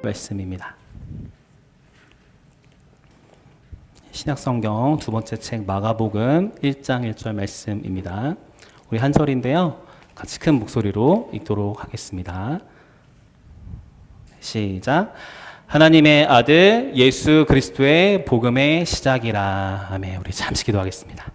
말씀입니다. 신약성경 두 번째 책 마가복음 1장 1절 말씀입니다. 우리 한 절인데요. 같이 큰 목소리로 읽도록 하겠습니다. 시작. 하나님의 아들 예수 그리스도의 복음의 시작이라. 아멘. 우리 잠시 기도하겠습니다.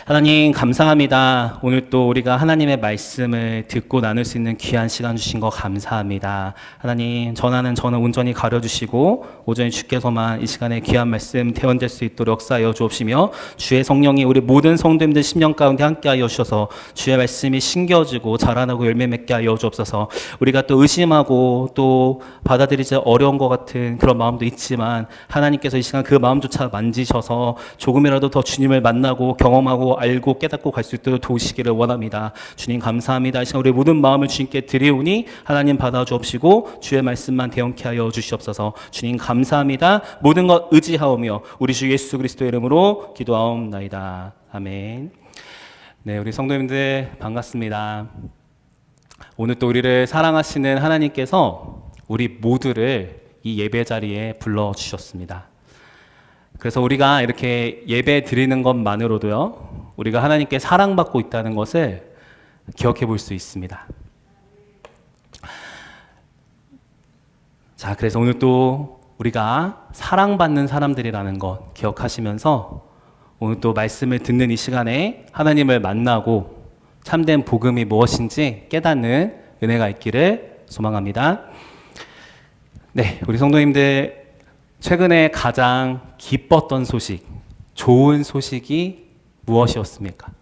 하나님 감사합니다. 오늘 또 우리가 하나님의 말씀을 듣고 나눌 수 있는 귀한 시간 주신 거 감사합니다. 하나님 저는 온전히 가려주시고 오전에 주께서만 이 시간에 귀한 말씀 대언될 수 있도록 역사하여 주옵시며 주의 성령이 우리 모든 성도님들 심령 가운데 함께하여 주셔서 주의 말씀이 심겨지고 자라나고 열매 맺게 하여 주옵소서. 우리가 또 의심하고 또 받아들이지 어려운 것 같은 그런 마음도 있지만 하나님께서 이 시간 그 마음조차 만지셔서 조금이라도 더 주님을 만나고 경험하고 알고 깨닫고 갈 수 있도록 도우시기를 원합니다. 주님 감사합니다. 이 시간 우리 모든 마음을 주님께 드리오니 하나님 받아 주옵시고 주의 말씀만 대언케 하여 주시옵소서. 주님 감사합니다. 모든 것 의지하오며 우리 주 예수 그리스도의 이름으로 기도하옵나이다. 아멘. 네, 우리 성도님들 반갑습니다. 오늘 또 우리를 사랑하시는 하나님께서 우리 모두를 이 예배 자리에 불러주셨습니다. 그래서 우리가 이렇게 예배 드리는 것만으로도요, 우리가 하나님께 사랑받고 있다는 것을 기억해 볼 수 있습니다. 자, 그래서 오늘 또 우리가 사랑받는 사람들이라는 것 기억하시면서 오늘 또 말씀을 듣는 이 시간에 하나님을 만나고 참된 복음이 무엇인지 깨닫는 은혜가 있기를 소망합니다. 네, 우리 성도님들 최근에 가장 기뻤던 소식, 좋은 소식이 무엇이었습니까?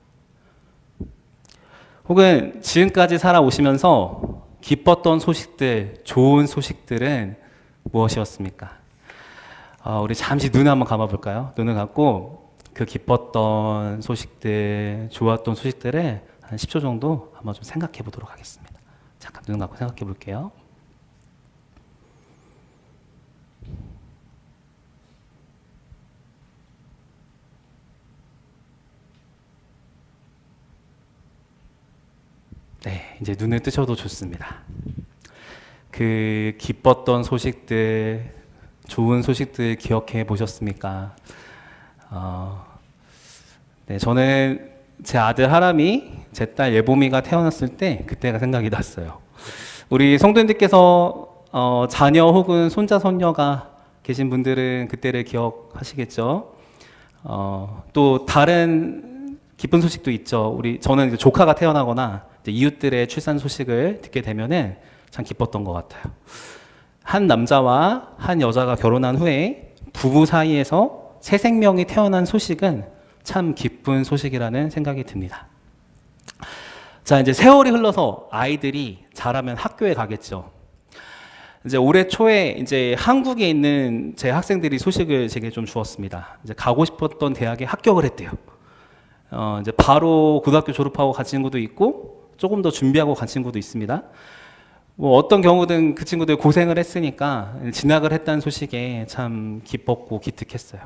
혹은 지금까지 살아오시면서 기뻤던 소식들, 좋은 소식들은 무엇이었습니까? 우리 잠시 눈을 한번 감아볼까요? 눈을 감고 그 기뻤던 소식들, 좋았던 소식들을 한 10초 정도 한번 좀 생각해 보도록 하겠습니다. 잠깐 눈을 감고 생각해 볼게요. 네, 이제 눈을 뜨셔도 좋습니다. 그 기뻤던 소식들, 좋은 소식들 기억해 보셨습니까? 네, 저는 제 아들 하람이, 제 딸 예봄이가 태어났을 때 그때가 생각이 났어요. 우리 성도님들께서 자녀 혹은 손자, 손녀가 계신 분들은 그때를 기억하시겠죠? 또 다른 기쁜 소식도 있죠. 저는 이제 조카가 태어나거나 이웃들의 출산 소식을 듣게 되면은 참 기뻤던 것 같아요. 한 남자와 한 여자가 결혼한 후에 부부 사이에서 새 생명이 태어난 소식은 참 기쁜 소식이라는 생각이 듭니다. 자, 이제 세월이 흘러서 아이들이 자라면 학교에 가겠죠. 이제 올해 초에 이제 한국에 있는 제 학생들이 소식을 제게 좀 주었습니다. 이제 가고 싶었던 대학에 합격을 했대요. 이제 바로 고등학교 졸업하고 간 친구도 있고 조금 더 준비하고 간 친구도 있습니다. 뭐 어떤 경우든 그 친구들 고생을 했으니까 진학을 했다는 소식에 참 기뻤고 기특했어요.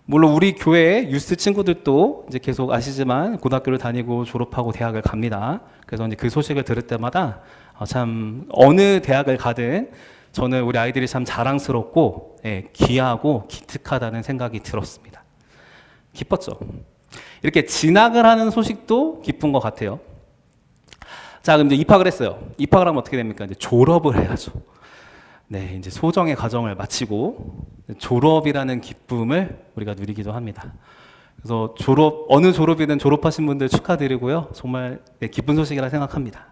물론 우리 교회 유스 친구들도 이제 계속 아시지만 고등학교를 다니고 졸업하고 대학을 갑니다. 그래서 이제 그 소식을 들을 때마다 참 어느 대학을 가든 저는 우리 아이들이 참 자랑스럽고 귀하고 기특하다는 생각이 들었습니다. 기뻤죠. 이렇게 진학을 하는 소식도 기쁜 것 같아요. 자, 그럼 이제 입학을 했어요. 입학을 하면 어떻게 됩니까? 이제 졸업을 해야죠. 네, 이제 소정의 과정을 마치고 졸업이라는 기쁨을 우리가 누리기도 합니다. 그래서 어느 졸업이든 졸업하신 분들 축하드리고요. 정말 기쁜 소식이라 생각합니다.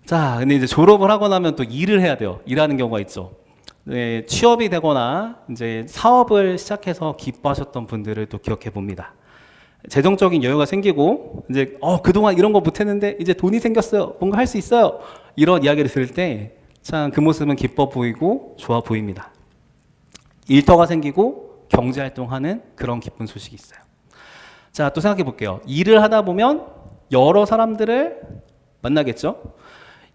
자, 근데 이제 졸업을 하고 나면 또 일을 해야 돼요. 일하는 경우가 있죠. 네, 취업이 되거나 이제 사업을 시작해서 기뻐하셨던 분들을 또 기억해 봅니다. 재정적인 여유가 생기고 이제 그동안 이런 거 못했는데 이제 돈이 생겼어요. 뭔가 할 수 있어요. 이런 이야기를 들을 때 참 그 모습은 기뻐 보이고 좋아 보입니다. 일터가 생기고 경제활동하는 그런 기쁜 소식이 있어요. 자, 또 생각해 볼게요. 일을 하다 보면 여러 사람들을 만나겠죠.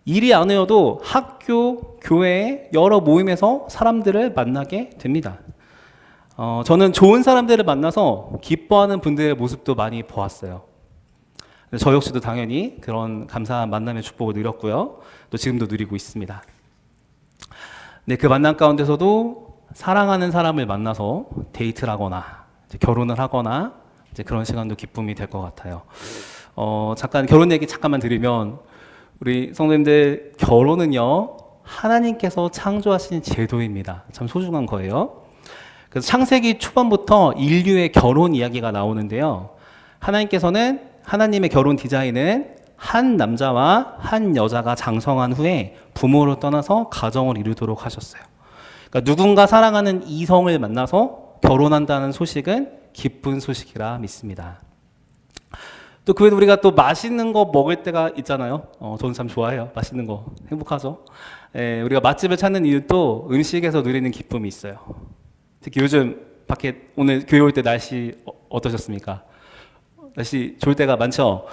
일이 아니어도 학교, 교회 여러 모임에서 사람들을 만나게 됩니다. 저는 좋은 사람들을 만나서 기뻐하는 분들의 모습도 많이 보았어요. 저 역시도 당연히 그런 감사한 만남의 축복을 누렸고요. 또 지금도 누리고 있습니다. 네, 그 만남 가운데서도 사랑하는 사람을 만나서 데이트를 하거나 이제 결혼을 하거나 이제 그런 시간도 기쁨이 될 것 같아요. 잠깐 결혼 얘기 잠깐만 드리면 우리 성도님들 결혼은요 하나님께서 창조하신 제도입니다. 참 소중한 거예요. 그래서 창세기 초반부터 인류의 결혼 이야기가 나오는데요. 하나님께서는 하나님의 결혼 디자인은 한 남자와 한 여자가 장성한 후에 부모를 떠나서 가정을 이루도록 하셨어요. 그러니까 누군가 사랑하는 이성을 만나서 결혼한다는 소식은 기쁜 소식이라 믿습니다. 또 그 외에도 우리가 또 맛있는 거 먹을 때가 있잖아요. 저는 참 좋아해요. 맛있는 거 행복하죠. 우리가 맛집을 찾는 이유도 음식에서 누리는 기쁨이 있어요. 특히 요즘 밖에 오늘 교회 올 때 날씨 어떠셨습니까? 날씨 좋을 때가 많죠.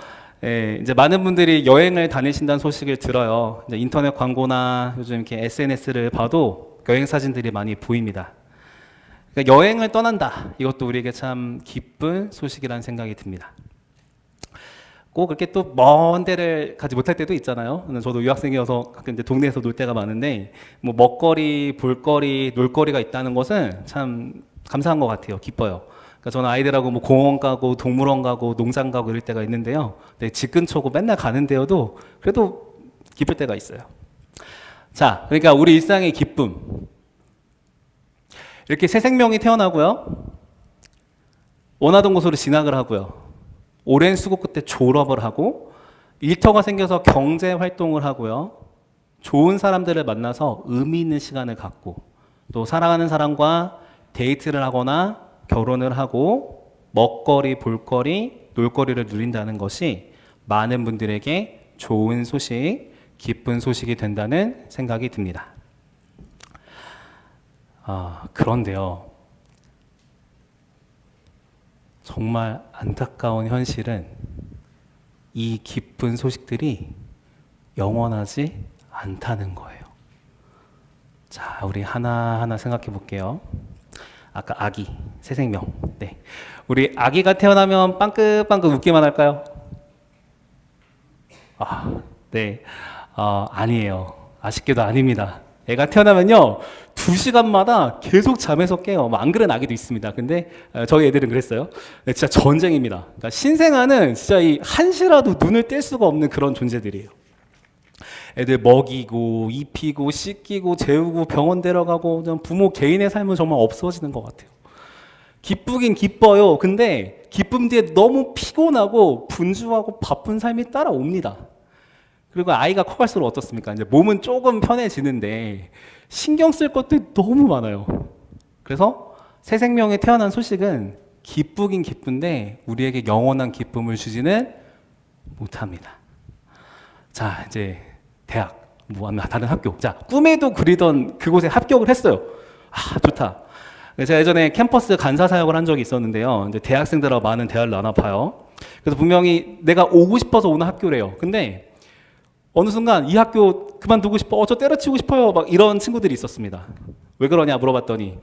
이제 많은 분들이 여행을 다니신다는 소식을 들어요. 이제 인터넷 광고나 요즘 이렇게 SNS를 봐도 여행 사진들이 많이 보입니다. 그러니까 여행을 떠난다. 이것도 우리에게 참 기쁜 소식이라는 생각이 듭니다. 꼭 그렇게 또 먼 데를 가지 못할 때도 있잖아요. 저도 유학생이어서 가끔 이제 동네에서 놀 때가 많은데 뭐 먹거리, 볼거리, 놀거리가 있다는 것은 참 감사한 것 같아요. 기뻐요. 그러니까 저는 아이들하고 뭐 공원 가고 동물원 가고 농장 가고 이럴 때가 있는데요. 근데 집 근처고 맨날 가는 데여도 그래도 기쁠 때가 있어요. 자, 그러니까 우리 일상의 기쁨. 이렇게 새 생명이 태어나고요. 원하던 곳으로 진학을 하고요. 오랜 수고 끝에 졸업을 하고 일터가 생겨서 경제 활동을 하고요. 좋은 사람들을 만나서 의미 있는 시간을 갖고 또 사랑하는 사람과 데이트를 하거나 결혼을 하고 먹거리, 볼거리, 놀거리를 누린다는 것이 많은 분들에게 좋은 소식, 기쁜 소식이 된다는 생각이 듭니다. 그런데요. 정말 안타까운 현실은 이 기쁜 소식들이 영원하지 않다는 거예요. 자, 우리 하나하나 생각해 볼게요. 아까 아기, 새 생명. 네. 우리 아기가 태어나면 빵긋빵긋 웃기만 할까요? 네. 아니에요. 아쉽게도 아닙니다. 애가 태어나면요, 2시간마다 계속 잠에서 깨요. 안 그런 아기도 있습니다. 근데 저희 애들은 그랬어요. 네, 진짜 전쟁입니다. 그러니까 신생아는 진짜 이 한시라도 눈을 뗄 수가 없는 그런 존재들이에요. 애들 먹이고, 입히고, 씻기고, 재우고, 병원 데려가고, 부모 개인의 삶은 정말 없어지는 것 같아요. 기쁘긴 기뻐요. 근데 기쁨 뒤에 너무 피곤하고 분주하고 바쁜 삶이 따라옵니다. 그리고 아이가 커갈수록 어떻습니까? 이제 몸은 조금 편해지는데 신경 쓸 것들이 너무 많아요. 그래서 새 생명에 태어난 소식은 기쁘긴 기쁜데 우리에게 영원한 기쁨을 주지는 못합니다. 자, 이제 대학, 다른 학교. 자, 꿈에도 그리던 그곳에 합격을 했어요. 좋다. 제가 예전에 캠퍼스 간사 사역을 한 적이 있었는데요. 이제 대학생들하고 많은 대화를 나눠봐요. 그래서 분명히 내가 오고 싶어서 오는 학교래요. 근데 어느 순간 이 학교 그만두고 싶어, 저 때려치우고 싶어요, 막 이런 친구들이 있었습니다. 왜 그러냐 물어봤더니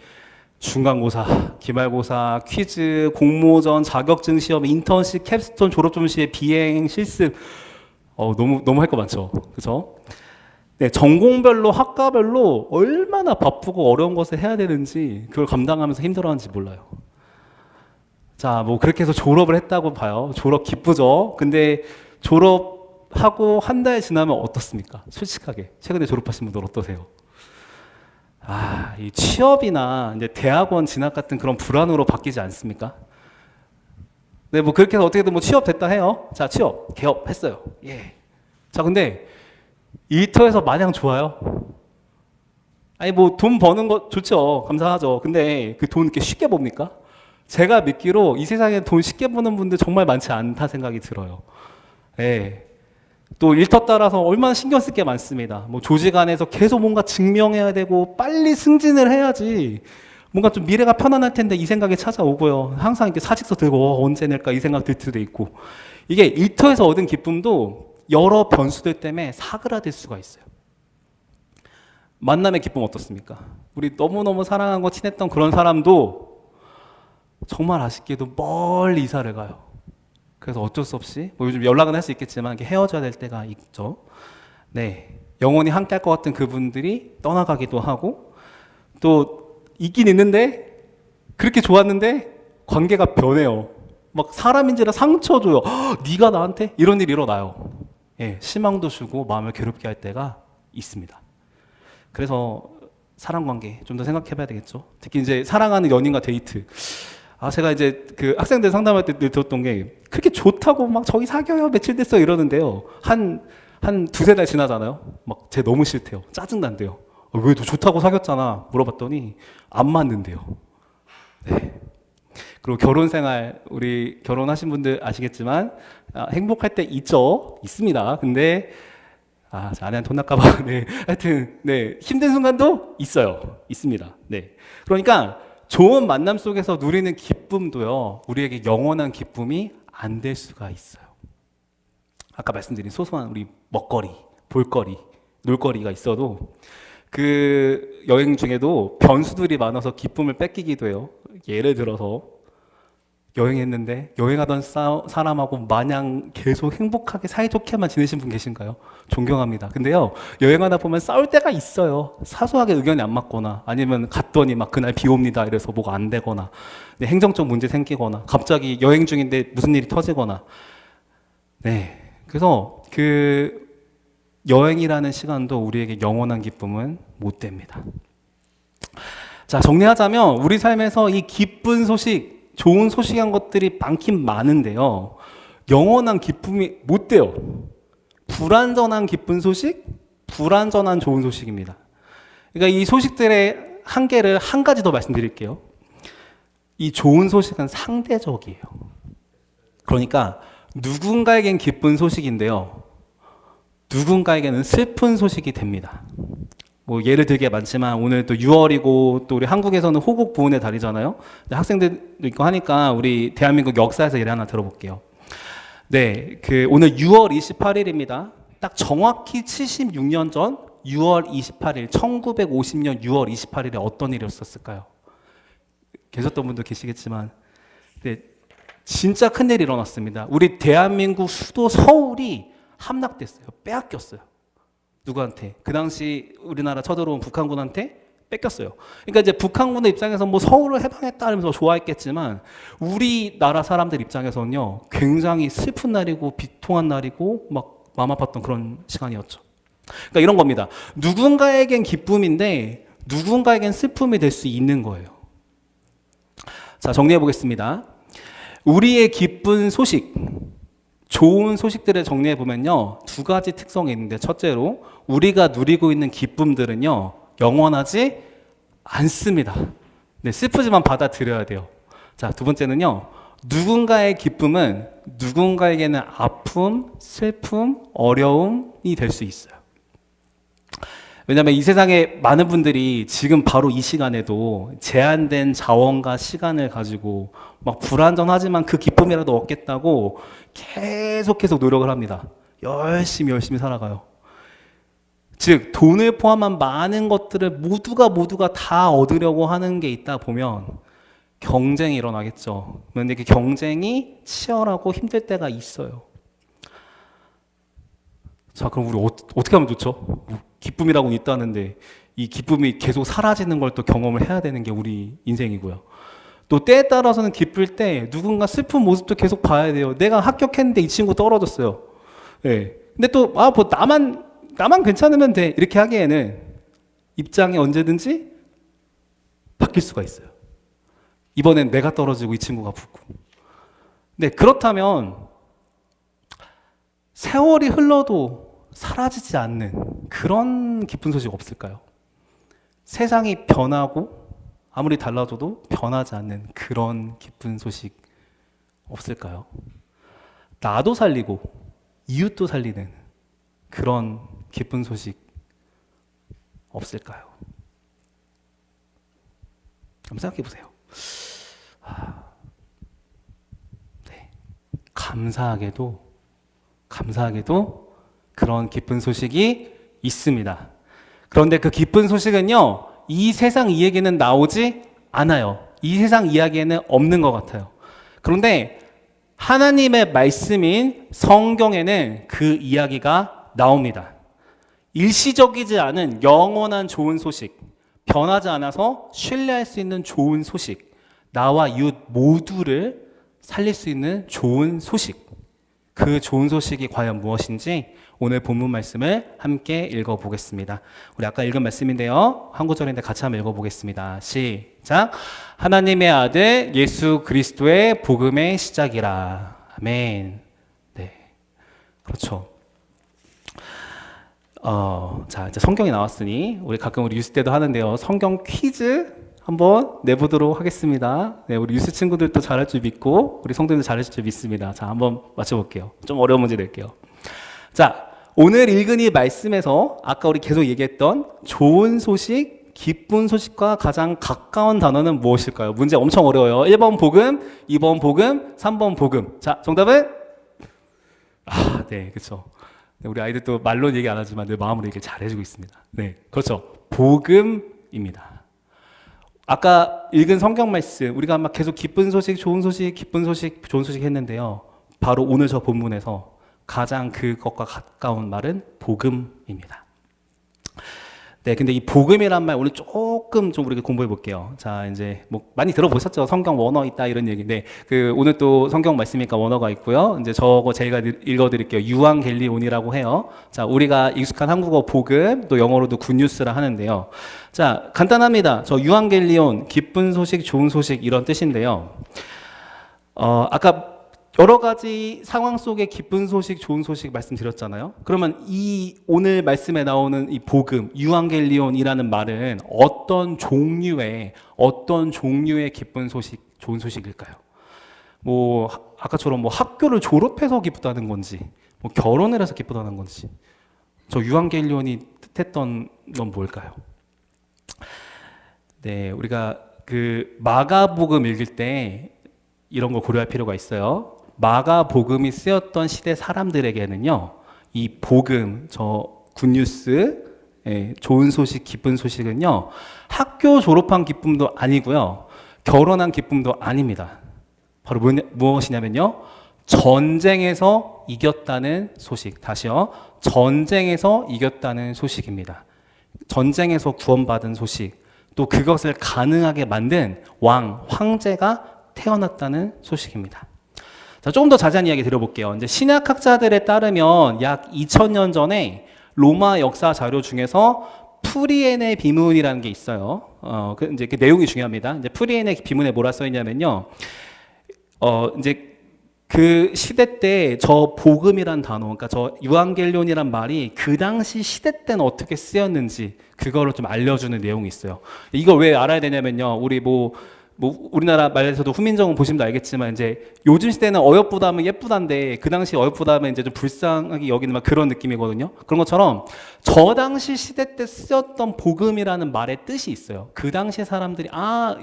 중간고사, 기말고사, 퀴즈, 공모전, 자격증 시험, 인턴십, 캡스톤, 졸업점수의 비행, 실습, 너무 할 거 많죠, 그렇죠? 네, 전공별로 학과별로 얼마나 바쁘고 어려운 것을 해야 되는지 그걸 감당하면서 힘들어하는지 몰라요. 자, 뭐 그렇게 해서 졸업을 했다고 봐요. 졸업 기쁘죠. 근데 졸업하고 한 달 지나면 어떻습니까? 솔직하게 최근에 졸업하신 분들 어떠세요? 이 취업이나 이제 대학원 진학 같은 그런 불안으로 바뀌지 않습니까? 네, 뭐 그렇게 해서 어떻게든 뭐 취업됐다 해요. 자, 취업, 개업했어요. 예. 자, 근데 일터에서 마냥 좋아요? 아니 뭐 돈 버는 거 좋죠. 감사하죠. 근데 그 돈 이렇게 쉽게 봅니까? 제가 믿기로 이 세상에 돈 쉽게 버는 분들 정말 많지 않다 생각이 들어요. 예. 또 일터 따라서 얼마나 신경 쓸 게 많습니다. 뭐 조직 안에서 계속 뭔가 증명해야 되고 빨리 승진을 해야지 뭔가 좀 미래가 편안할 텐데 이 생각이 찾아오고요. 항상 이렇게 사직서 들고 언제 낼까 이 생각 들 때도 있고 이게 일터에서 얻은 기쁨도 여러 변수들 때문에 사그라들 수가 있어요. 만남의 기쁨 어떻습니까? 우리 너무너무 사랑하고 친했던 그런 사람도 정말 아쉽게도 멀리 이사를 가요. 그래서 어쩔 수 없이 뭐 요즘 연락은 할 수 있겠지만 헤어져야 될 때가 있죠. 네, 영원히 함께 할 것 같은 그분들이 떠나가기도 하고, 또 있긴 있는데 그렇게 좋았는데 관계가 변해요. 막 사람인지라 상처 줘요. 네가 나한테 이런 일이 일어나요. 예, 실망도 주고 마음을 괴롭게 할 때가 있습니다. 그래서 사랑 관계 좀 더 생각해 봐야 되겠죠. 특히 이제 사랑하는 연인과 데이트. 제가 이제 그 학생들 상담할 때 들었던 게 그렇게 좋다고 막 저희 사귀어요 며칠 됐어요 이러는데요. 한 두세 달 지나잖아요. 막 쟤 너무 싫대요. 짜증난대요. 왜 너 좋다고 사귀었잖아 물어봤더니 안 맞는데요. 네. 그리고 결혼 생활, 우리 결혼하신 분들 아시겠지만 행복할 때 있습니다. 근데 저 아내한테 혼날까봐. 네. 하여튼 네, 힘든 순간도 있습니다. 네. 그러니까 좋은 만남 속에서 누리는 기쁨도요, 우리에게 영원한 기쁨이 안 될 수가 있어요. 아까 말씀드린 소소한 우리 먹거리, 볼거리, 놀거리가 있어도 그 여행 중에도 변수들이 많아서 기쁨을 뺏기기도 해요. 예를 들어서 여행했는데 여행하던 사람하고 마냥 계속 행복하게 사이좋게만 지내신 분 계신가요? 존경합니다. 근데요, 여행하다 보면 싸울 때가 있어요. 사소하게 의견이 안 맞거나, 아니면 갔더니 막 그날 비 옵니다 이래서 뭐가 안 되거나, 행정적 문제 생기거나, 갑자기 여행 중인데 무슨 일이 터지거나. 네, 그래서 그 여행이라는 시간도 우리에게 영원한 기쁨은 못 됩니다. 자, 정리하자면 우리 삶에서 이 기쁜 소식, 좋은 소식한 것들이 많긴 많은데요, 영원한 기쁨이 못 돼요. 불완전한 기쁜 소식, 불완전한 좋은 소식입니다. 그러니까 이 소식들의 한계를 한 가지 더 말씀드릴게요. 이 좋은 소식은 상대적이에요. 그러니까 누군가에겐 기쁜 소식인데요, 누군가에게는 슬픈 소식이 됩니다. 뭐 예를 들게 많지만 오늘 또 6월이고 또 우리 한국에서는 호국 부운의 달이잖아요. 학생들도 있고 하니까 우리 대한민국 역사에서 예를 하나 들어볼게요. 네, 오늘 6월 28일입니다. 딱 정확히 76년 전 6월 28일, 1950년 6월 28일에 어떤 일이 있었을까요? 계셨던 분도 계시겠지만, 네, 진짜 큰일이 일어났습니다. 우리 대한민국 수도 서울이 함락됐어요. 빼앗겼어요. 누구한테? 그 당시 우리나라 쳐들어온 북한군한테 뺏겼어요. 그러니까 이제 북한군의 입장에서 뭐 서울을 해방했다 하면서 좋아했겠지만, 우리나라 사람들 입장에서는요, 굉장히 슬픈 날이고 비통한 날이고 막 마음 아팠던 그런 시간이었죠. 그러니까 이런 겁니다. 누군가에겐 기쁨인데 누군가에겐 슬픔이 될 수 있는 거예요. 자, 정리해 보겠습니다. 우리의 기쁜 소식, 좋은 소식들을 정리해 보면요, 두 가지 특성이 있는데, 첫째로 우리가 누리고 있는 기쁨들은요, 영원하지 않습니다. 네, 슬프지만 받아들여야 돼요. 자, 두 번째는요, 누군가의 기쁨은 누군가에게는 아픔, 슬픔, 어려움이 될 수 있어요. 왜냐하면 이 세상에 많은 분들이 지금 바로 이 시간에도 제한된 자원과 시간을 가지고 막 불완전하지만 그 기쁨이라도 얻겠다고 계속 노력을 합니다. 열심히 살아가요. 즉, 돈을 포함한 많은 것들을 모두가 다 얻으려고 하는 게 있다 보면 경쟁이 일어나겠죠. 그런데 그 경쟁이 치열하고 힘들 때가 있어요. 자, 그럼 우리 어떻게 하면 좋죠? 기쁨이라고는 있다는데 이 기쁨이 계속 사라지는 걸 또 경험을 해야 되는 게 우리 인생이고요. 또 때에 따라서는 기쁠 때 누군가 슬픈 모습도 계속 봐야 돼요. 내가 합격했는데 이 친구 떨어졌어요. 네. 근데 또 뭐 나만 괜찮으면 돼 이렇게 하기에는 입장이 언제든지 바뀔 수가 있어요. 이번엔 내가 떨어지고 이 친구가 붙고. 네, 그렇다면 세월이 흘러도 사라지지 않는 그런 기쁜 소식 없을까요? 세상이 변하고 아무리 달라져도 변하지 않는 그런 기쁜 소식 없을까요? 나도 살리고 이웃도 살리는 그런 기쁜 소식 없을까요? 한번 생각해 보세요. 네. 감사하게도 그런 기쁜 소식이 있습니다. 그런데 그 기쁜 소식은요, 이 세상 이야기는 나오지 않아요. 이 세상 이야기에는 없는 것 같아요. 그런데 하나님의 말씀인 성경에는 그 이야기가 나옵니다. 일시적이지 않은 영원한 좋은 소식, 변하지 않아서 신뢰할 수 있는 좋은 소식, 나와 이웃 모두를 살릴 수 있는 좋은 소식, 그 좋은 소식이 과연 무엇인지 오늘 본문 말씀을 함께 읽어보겠습니다. 우리 아까 읽은 말씀인데요. 한 구절인데 같이 한번 읽어보겠습니다. 시작. 하나님의 아들 예수 그리스도의 복음의 시작이라. 아멘. 네, 그렇죠. 자, 이제 성경이 나왔으니 우리 가끔 우리 유스 때도 하는데요. 성경 퀴즈 한번 내보도록 하겠습니다. 네, 우리 유스 친구들도 잘할 줄 믿고 우리 성도님도 잘할 줄 믿습니다. 자, 한번 맞춰볼게요. 좀 어려운 문제 낼게요. 자, 오늘 읽은 이 말씀에서 아까 우리 계속 얘기했던 좋은 소식, 기쁜 소식과 가장 가까운 단어는 무엇일까요? 문제 엄청 어려워요. 1번 복음, 2번 복음, 3번 복음. 자, 정답은? 네, 그렇죠. 우리 아이들도 말로 얘기 안 하지만 늘 마음으로 얘기를 잘 해주고 있습니다. 네, 그렇죠. 복음입니다. 아까 읽은 성경 말씀, 우리가 막 계속 기쁜 소식, 좋은 소식, 기쁜 소식, 좋은 소식 했는데요. 바로 오늘 저 본문에서 가장 그것과 가까운 말은 복음입니다. 네, 근데 이 복음이란 말 오늘 조금 좀 우리가 공부해 볼게요. 자, 이제 뭐 많이 들어보셨죠? 성경 원어 있다 이런 얘기인데 그 오늘 또 성경 말씀이니까 원어가 있고요. 이제 저거 제가 읽어드릴게요. 유앙겔리온이라고 해요. 자, 우리가 익숙한 한국어 복음, 또 영어로도 굿뉴스라 하는데요. 자, 간단합니다. 저 유앙겔리온, 기쁜 소식, 좋은 소식 이런 뜻인데요. 아까 여러 가지 상황 속에 기쁜 소식, 좋은 소식 말씀드렸잖아요. 그러면 이 오늘 말씀에 나오는 이 복음, 유앙겔리온이라는 말은 어떤 종류의 기쁜 소식, 좋은 소식일까요? 뭐 아까처럼 뭐 학교를 졸업해서 기쁘다는 건지, 뭐 결혼을 해서 기쁘다는 건지, 저 유앙겔리온이 뜻했던 건 뭘까요? 네, 우리가 그 마가복음 읽을 때 이런 걸 고려할 필요가 있어요. 마가복음이 쓰였던 시대 사람들에게는요, 이 복음, 저 굿뉴스, 좋은 소식, 기쁜 소식은요, 학교 졸업한 기쁨도 아니고요, 결혼한 기쁨도 아닙니다. 바로 무엇이냐면요, 전쟁에서 이겼다는 소식. 다시요, 전쟁에서 이겼다는 소식입니다. 전쟁에서 구원받은 소식, 또 그것을 가능하게 만든 왕, 황제가 태어났다는 소식입니다. 자, 조금 더 자세한 이야기 드려볼게요. 이제 신약학자들에 따르면 약 2000년 전에 로마 역사 자료 중에서 프리엔의 비문이라는 게 있어요. 이제 그 내용이 중요합니다. 이제 프리엔의 비문에 뭐라 써 있냐면요. 이제 그 시대 때 저 복음이란 단어, 그러니까 저 유앙겔리온이란 말이 그 당시 시대 때는 어떻게 쓰였는지 그거를 좀 알려주는 내용이 있어요. 이걸 왜 알아야 되냐면요. 우리 우리나라 말에서도 후민정음 보시면 알겠지만 이제 요즘 시대는 어여쁘다 하면 예쁘다인데 그 당시 어여쁘다 하면 이제 좀 불쌍하게 여기는 막 그런 느낌이거든요. 그런 것처럼 저 당시 시대 때 쓰였던 복음이라는 말의 뜻이 있어요. 그 당시 사람들이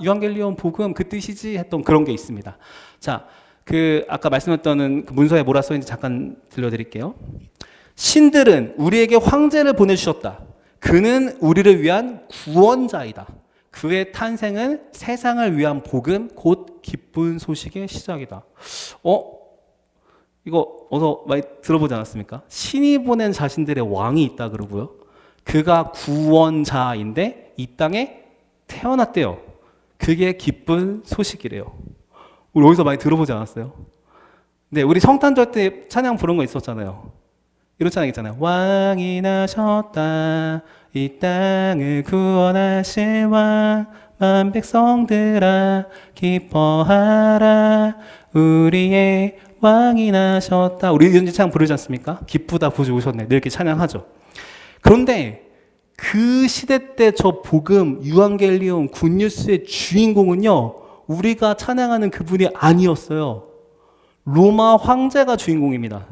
유앙겔리온 복음 그 뜻이지 했던 그런 게 있습니다. 자, 그 아까 말씀했던 그 문서에 뭐라 써있는지 잠깐 들려드릴게요. 신들은 우리에게 황제를 보내주셨다. 그는 우리를 위한 구원자이다. 그의 탄생은 세상을 위한 복음, 곧 기쁜 소식의 시작이다. 이거 어서 많이 들어보지 않았습니까? 신이 보낸 자신들의 왕이 있다 그러고요. 그가 구원자인데 이 땅에 태어났대요. 그게 기쁜 소식이래요. 우리 어디서 많이 들어보지 않았어요? 네, 우리 성탄절 때 찬양 부른 거 있었잖아요. 이런 찬양 있잖아요. 왕이 나셨다. 이 땅을 구원하실 왕, 만 백성들아 기뻐하라. 우리의 왕이 나셨다. 우리 이런 찬양 부르지 않습니까? 기쁘다 구주 오셨네. 늘 이렇게 찬양하죠. 그런데 그 시대 때 저 복음, 유앙겔리온, 굿뉴스의 주인공은요, 우리가 찬양하는 그분이 아니었어요. 로마 황제가 주인공입니다.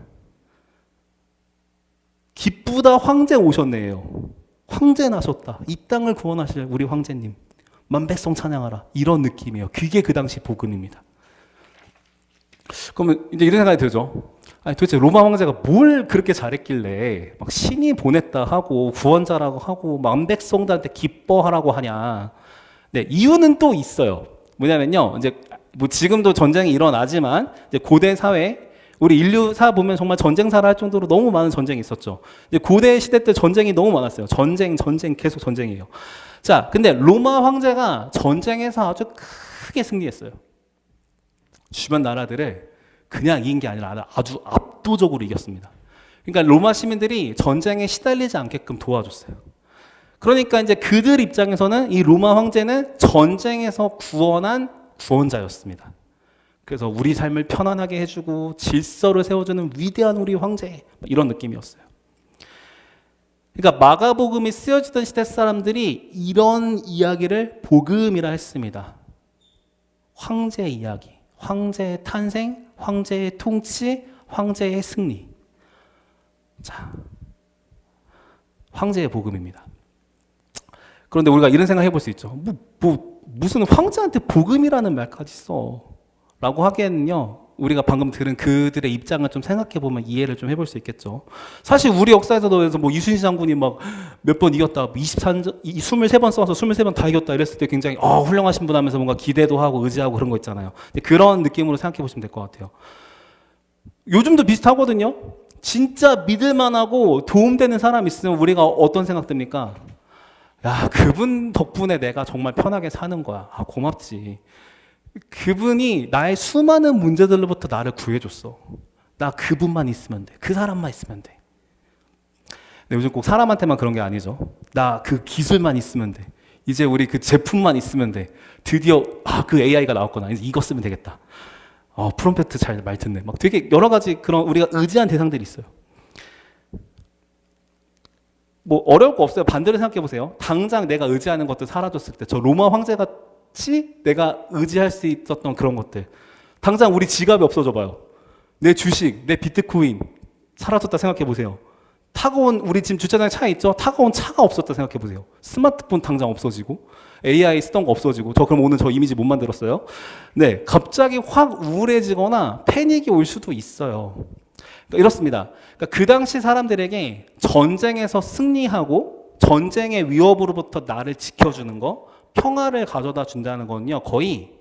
기쁘다 황제 오셨네요. 황제 나셨다. 이 땅을 구원하실 우리 황제님. 만백성 찬양하라. 이런 느낌이에요. 그게 그 당시 복음입니다. 그러면 이제 이런 생각이 들죠. 도대체 로마 황제가 뭘 그렇게 잘했길래 막 신이 보냈다 하고 구원자라고 하고 만백성들한테 기뻐하라고 하냐. 네, 이유는 또 있어요. 뭐냐면요. 이제 뭐 지금도 전쟁이 일어나지만 이제 고대 사회 우리 인류사 보면 정말 전쟁사를 할 정도로 너무 많은 전쟁이 있었죠. 이제 고대 시대 때 전쟁이 너무 많았어요. 전쟁, 계속 전쟁이에요. 자, 근데 로마 황제가 전쟁에서 아주 크게 승리했어요. 주변 나라들을 그냥 이긴 게 아니라 아주 압도적으로 이겼습니다. 그러니까 로마 시민들이 전쟁에 시달리지 않게끔 도와줬어요. 그러니까 이제 그들 입장에서는 이 로마 황제는 전쟁에서 구원한 구원자였습니다. 그래서 우리 삶을 편안하게 해주고 질서를 세워주는 위대한 우리 황제, 이런 느낌이었어요. 그러니까 마가복음이 쓰여지던 시대 사람들이 이런 이야기를 복음이라 했습니다. 황제의 이야기, 황제의 탄생, 황제의 통치, 황제의 승리. 자, 황제의 복음입니다. 그런데 우리가 이런 생각 해볼 수 있죠. 무슨 황제한테 복음이라는 말까지 써? 라고 하기에는요, 우리가 방금 들은 그들의 입장을 좀 생각해보면 이해를 좀 해볼 수 있겠죠. 사실 우리 역사에서도 뭐 이순신 장군이 막 몇 번 이겼다, 23번 싸워서 23번 다 이겼다 이랬을 때 굉장히 훌륭하신 분 하면서 뭔가 기대도 하고 의지하고 그런 거 있잖아요. 그런 느낌으로 생각해보시면 될 것 같아요. 요즘도 비슷하거든요. 진짜 믿을만하고 도움되는 사람 있으면 우리가 어떤 생각 듭니까? 야, 그분 덕분에 내가 정말 편하게 사는 거야. 고맙지. 그분이 나의 수많은 문제들로부터 나를 구해줬어. 나 그분만 있으면 돼. 그 사람만 있으면 돼. 근데 요즘 꼭 사람한테만 그런 게 아니죠. 나 그 기술만 있으면 돼. 이제 우리 그 제품만 있으면 돼. 드디어 그 AI가 나왔구나. 이제 이거 쓰면 되겠다. 프롬프트 잘 말 듣네. 막 되게 여러 가지 그런 우리가 의지한 대상들이 있어요. 뭐 어려울 거 없어요. 반대로 생각해 보세요. 당장 내가 의지하는 것들 사라졌을 때, 저 로마 황제 같이 내가 의지할 수 있었던 그런 것들, 당장 우리 지갑이 없어져 봐요. 내 주식, 내 비트코인 사라졌다 생각해 보세요. 우리 지금 주차장에 차 있죠? 타고 온 차가 없었다 생각해 보세요. 스마트폰 당장 없어지고, AI 쓰던 거 없어지고, 그럼 오늘 저 이미지 못 만들었어요. 네, 갑자기 확 우울해지거나 패닉이 올 수도 있어요. 그러니까 이렇습니다. 그러니까 그 당시 사람들에게 전쟁에서 승리하고 전쟁의 위협으로부터 나를 지켜주는 거, 평화를 가져다 준다는 건요, 거의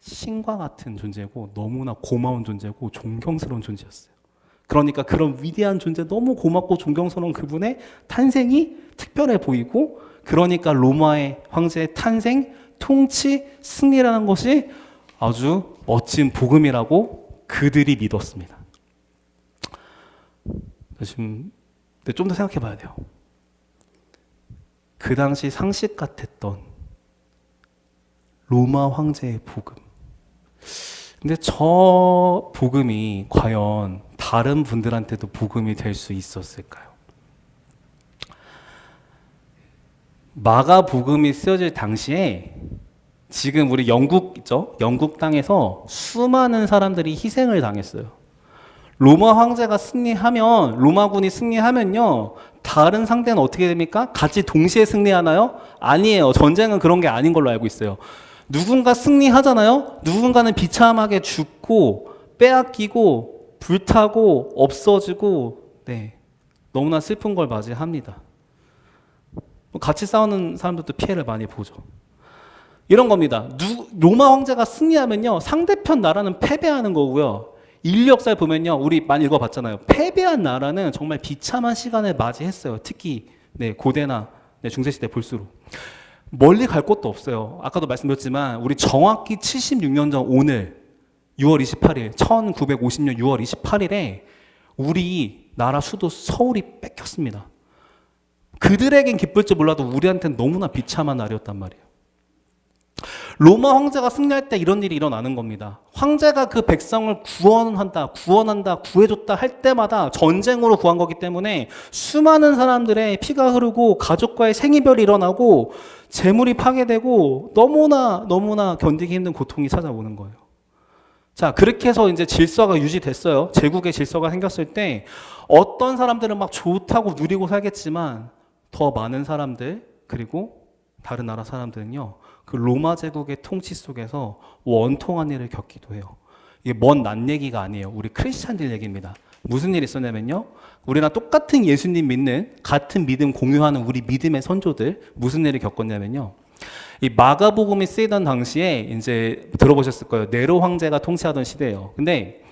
신과 같은 존재고 너무나 고마운 존재고 존경스러운 존재였어요. 그러니까 그런 위대한 존재, 너무 고맙고 존경스러운 그분의 탄생이 특별해 보이고, 그러니까 로마의 황제의 탄생, 통치, 승리라는 것이 아주 멋진 복음이라고 그들이 믿었습니다. 지금 좀 더 생각해 봐야 돼요. 그 당시 상식 같았던 로마 황제의 복음. 근데 저 복음이 과연 다른 분들한테도 복음이 될 수 있었을까요? 마가복음이 쓰여질 당시에 지금 우리 영국 있죠? 영국 땅에서 수많은 사람들이 희생을 당했어요. 로마 황제가 승리하면, 로마군이 승리하면요, 다른 상대는 어떻게 됩니까? 같이 동시에 승리하나요? 아니에요. 전쟁은 그런 게 아닌 걸로 알고 있어요. 누군가 승리하잖아요? 누군가는 비참하게 죽고, 빼앗기고, 불타고, 없어지고, 네, 너무나 슬픈 걸 맞이합니다. 같이 싸우는 사람들도 피해를 많이 보죠. 이런 겁니다. 로마 황제가 승리하면요, 상대편 나라는 패배하는 거고요. 인류 역사를 보면요, 우리 많이 읽어봤잖아요. 패배한 나라는 정말 비참한 시간을 맞이했어요. 특히 고대나 중세시대 볼수록. 멀리 갈 곳도 없어요. 아까도 말씀드렸지만 우리 정확히 76년 전 오늘 6월 28일, 1950년 6월 28일에 우리 나라 수도 서울이 뺏겼습니다. 그들에겐 기쁠지 몰라도 우리한테는 너무나 비참한 날이었단 말이에요. 로마 황제가 승리할 때 이런 일이 일어나는 겁니다. 황제가 그 백성을 구원한다, 구해줬다 할 때마다 전쟁으로 구한 거기 때문에 수많은 사람들의 피가 흐르고 가족과의 생이별이 일어나고 재물이 파괴되고 너무나 견디기 힘든 고통이 찾아오는 거예요. 자, 그렇게 해서 이제 질서가 유지됐어요. 제국의 질서가 생겼을 때 어떤 사람들은 막 좋다고 누리고 살겠지만 더 많은 사람들, 그리고 다른 나라 사람들은요, 그 로마 제국의 통치 속에서 원통한 일을 겪기도 해요. 이게 먼 난 얘기가 아니에요. 우리 크리스찬들 얘기입니다. 무슨 일이 있었냐면요, 우리랑 똑같은 예수님 믿는, 같은 믿음 공유하는 우리 믿음의 선조들 무슨 일을 겪었냐면요, 이 마가복음이 쓰이던 당시에 이제 들어보셨을 거예요. 네로 황제가 통치하던 시대예요. 근데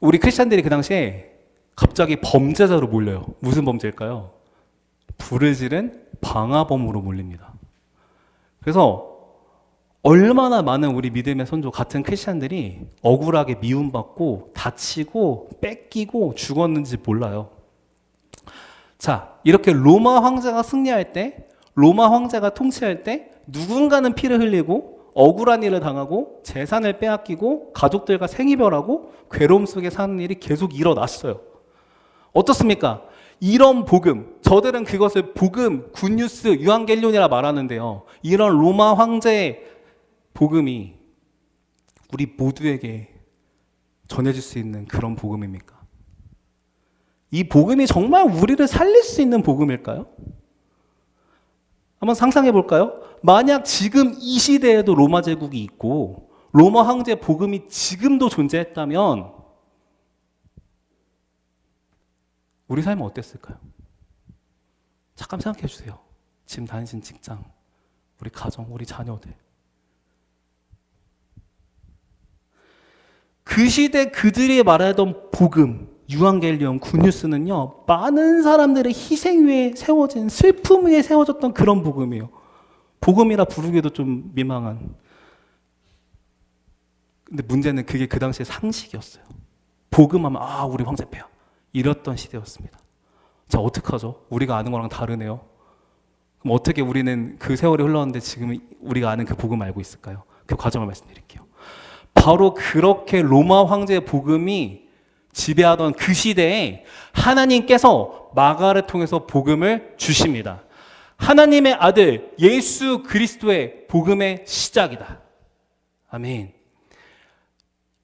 우리 크리스찬들이 그 당시에 갑자기 범죄자로 몰려요. 무슨 범죄일까요? 불을 지른 방화범으로 몰립니다. 그래서 얼마나 많은 우리 믿음의 선조 같은 크리스찬들이 억울하게 미움받고 다치고 뺏기고 죽었는지 몰라요. 자, 이렇게 로마 황제가 승리할 때, 로마 황제가 통치할 때 누군가는 피를 흘리고 억울한 일을 당하고 재산을 빼앗기고 가족들과 생이별하고 괴로움 속에 사는 일이 계속 일어났어요. 어떻습니까? 이런 복음, 저들은 그것을 복음, 굿뉴스, 유앙겔리온이라 말하는데요. 이런 로마 황제의 복음이 우리 모두에게 전해질 수 있는 그런 복음입니까? 이 복음이 정말 우리를 살릴 수 있는 복음일까요? 한번 상상해 볼까요? 만약 지금 이 시대에도 로마 제국이 있고 로마 황제 복음이 지금도 존재했다면 우리 삶은 어땠을까요? 잠깐 생각해 주세요. 지금 다니신 직장, 우리 가정, 우리 자녀들. 그 시대 그들이 말하던 복음, 유앙겔리온, 굿뉴스는요, 많은 사람들의 희생 위에 세워진, 슬픔 위에 세워졌던 그런 복음이에요. 복음이라 부르기도 좀 민망한. 근데 문제는 그게 그 당시의 상식이었어요. 복음하면 우리 황제폐야. 이랬던 시대였습니다. 자, 어떡하죠? 우리가 아는 거랑 다르네요. 그럼 어떻게 우리는 그 세월이 흘렀는데 지금 우리가 아는 그 복음 알고 있을까요? 그 과정을 말씀드릴게요. 바로 그렇게 로마 황제의 복음이 지배하던 그 시대에 하나님께서 마가를 통해서 복음을 주십니다. 하나님의 아들 예수 그리스도의 복음의 시작이다. 아멘.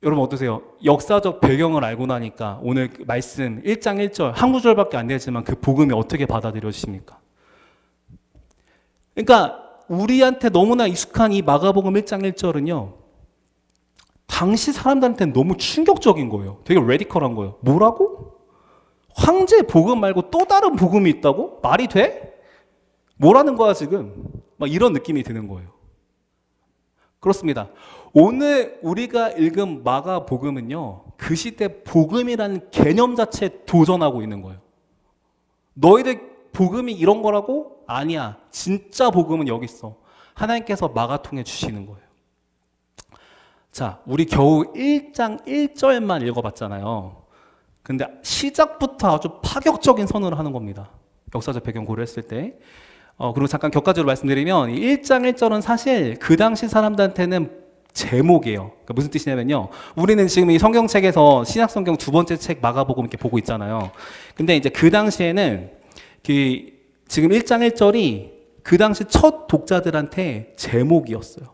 여러분 어떠세요? 역사적 배경을 알고 나니까 오늘 말씀 1장 1절 한 구절밖에 안 되지만 그 복음이 어떻게 받아들여지십니까? 그러니까 우리한테 너무나 익숙한 이 마가복음 1장 1절은요. 당시 사람들한테는 너무 충격적인 거예요. 되게 레디컬한 거예요. 뭐라고? 황제 복음 말고 또 다른 복음이 있다고? 말이 돼? 뭐라는 거야 지금? 막 이런 느낌이 드는 거예요. 그렇습니다. 오늘 우리가 읽은 마가복음은요. 그 시대 복음이라는 개념 자체에 도전하고 있는 거예요. 너희들 복음이 이런 거라고? 아니야. 진짜 복음은 여기 있어. 하나님께서 마가 통해 주시는 거예요. 자, 우리 겨우 1장 1절만 읽어봤잖아요. 근데 시작부터 아주 파격적인 선언을 하는 겁니다. 역사적 배경 고려했을 때. 그리고 잠깐 격가지로 말씀드리면 1장 1절은 사실 그 당시 사람들한테는 제목이에요. 그러니까 무슨 뜻이냐면요. 우리는 지금 이 성경책에서 신약성경 두 번째 책 마가복음 이렇게 보고 있잖아요. 근데 이제 그 당시에는 지금 1장 1절이 그 당시 첫 독자들한테 제목이었어요.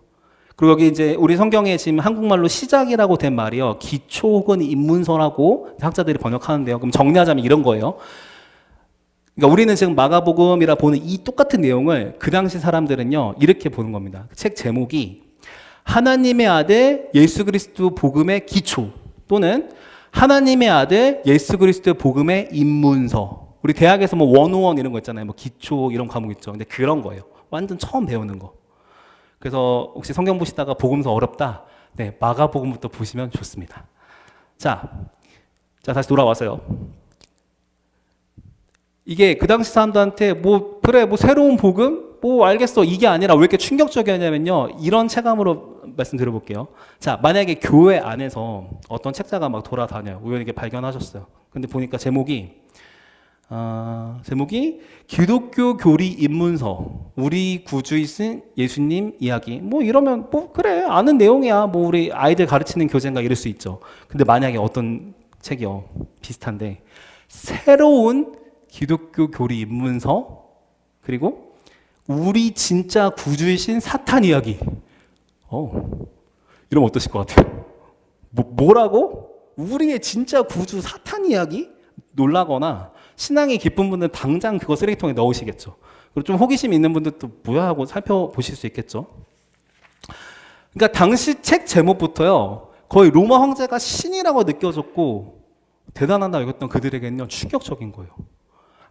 그리고 여기 이제 우리 성경에 지금 한국말로 시작이라고 된 말이요. 기초 혹은 입문서라고 학자들이 번역하는데요. 그럼 정리하자면 이런 거예요. 그러니까 우리는 지금 마가복음이라 보는 이 똑같은 내용을 그 당시 사람들은요. 이렇게 보는 겁니다. 책 제목이 하나님의 아들 예수 그리스도 복음의 기초 또는 하나님의 아들 예수 그리스도 복음의 입문서. 우리 대학에서 뭐 101 이런 거 있잖아요. 뭐 기초 이런 과목 있죠. 근데 그런 거예요. 완전 처음 배우는 거. 그래서 혹시 성경 보시다가 복음서 어렵다. 네, 마가복음부터 보시면 좋습니다. 자, 다시 돌아와서요. 이게 그 당시 사람들한테 뭐 새로운 복음? 뭐 알겠어. 이게 아니라 왜 이렇게 충격적이냐면요. 이런 체감으로 말씀드려볼게요. 자, 만약에 교회 안에서 어떤 책자가 막 돌아다녀요. 우연히 이렇게 발견하셨어요. 근데 보니까 제목이 기독교 교리 입문서 우리 구주이신 예수님 이야기 뭐 이러면 뭐 그래 아는 내용이야 뭐 우리 아이들 가르치는 교재인가 이럴 수 있죠. 근데 만약에 어떤 책이요 비슷한데 새로운 기독교 교리 입문서 그리고 우리 진짜 구주이신 사탄 이야기 이러면 어떠실 것 같아요? 뭐라고? 우리의 진짜 구주 사탄 이야기? 놀라거나 신앙이 깊은 분들은 당장 그거 쓰레기통에 넣으시겠죠. 그리고 좀 호기심 있는 분들도 뭐야 하고 살펴보실 수 있겠죠. 그러니까 당시 책 제목부터요. 거의 로마 황제가 신이라고 느껴졌고 대단하다 여겼던 그들에게는요. 충격적인 거예요.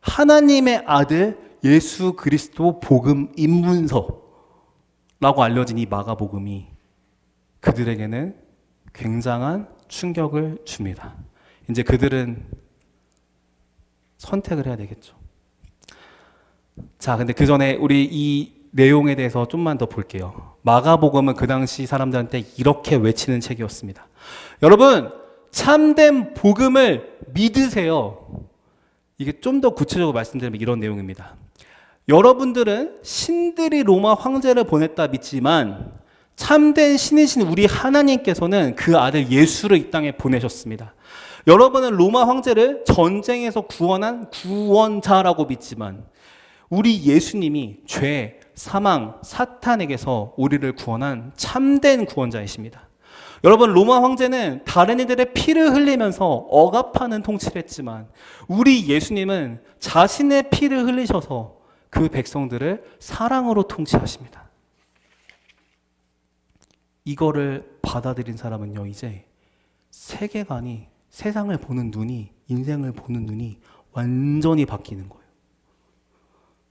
하나님의 아들 예수 그리스도 복음 입문서라고 알려진 이 마가복음이 그들에게는 굉장한 충격을 줍니다. 이제 그들은 선택을 해야 되겠죠. 자, 근데 그 전에 우리 이 내용에 대해서 좀만 더 볼게요. 마가복음은 그 당시 사람들한테 이렇게 외치는 책이었습니다. 여러분, 참된 복음을 믿으세요. 이게 좀 더 구체적으로 말씀드리면 이런 내용입니다. 여러분들은 신들이 로마 황제를 보냈다 믿지만 참된 신이신 우리 하나님께서는 그 아들 예수를 이 땅에 보내셨습니다. 여러분은 로마 황제를 전쟁에서 구원한 구원자라고 믿지만 우리 예수님이 죄, 사망, 사탄에게서 우리를 구원한 참된 구원자이십니다. 여러분, 로마 황제는 다른 이들의 피를 흘리면서 억압하는 통치를 했지만 우리 예수님은 자신의 피를 흘리셔서 그 백성들을 사랑으로 통치하십니다. 이거를 받아들인 사람은요, 이제 세계관이, 세상을 보는 눈이, 인생을 보는 눈이 완전히 바뀌는 거예요.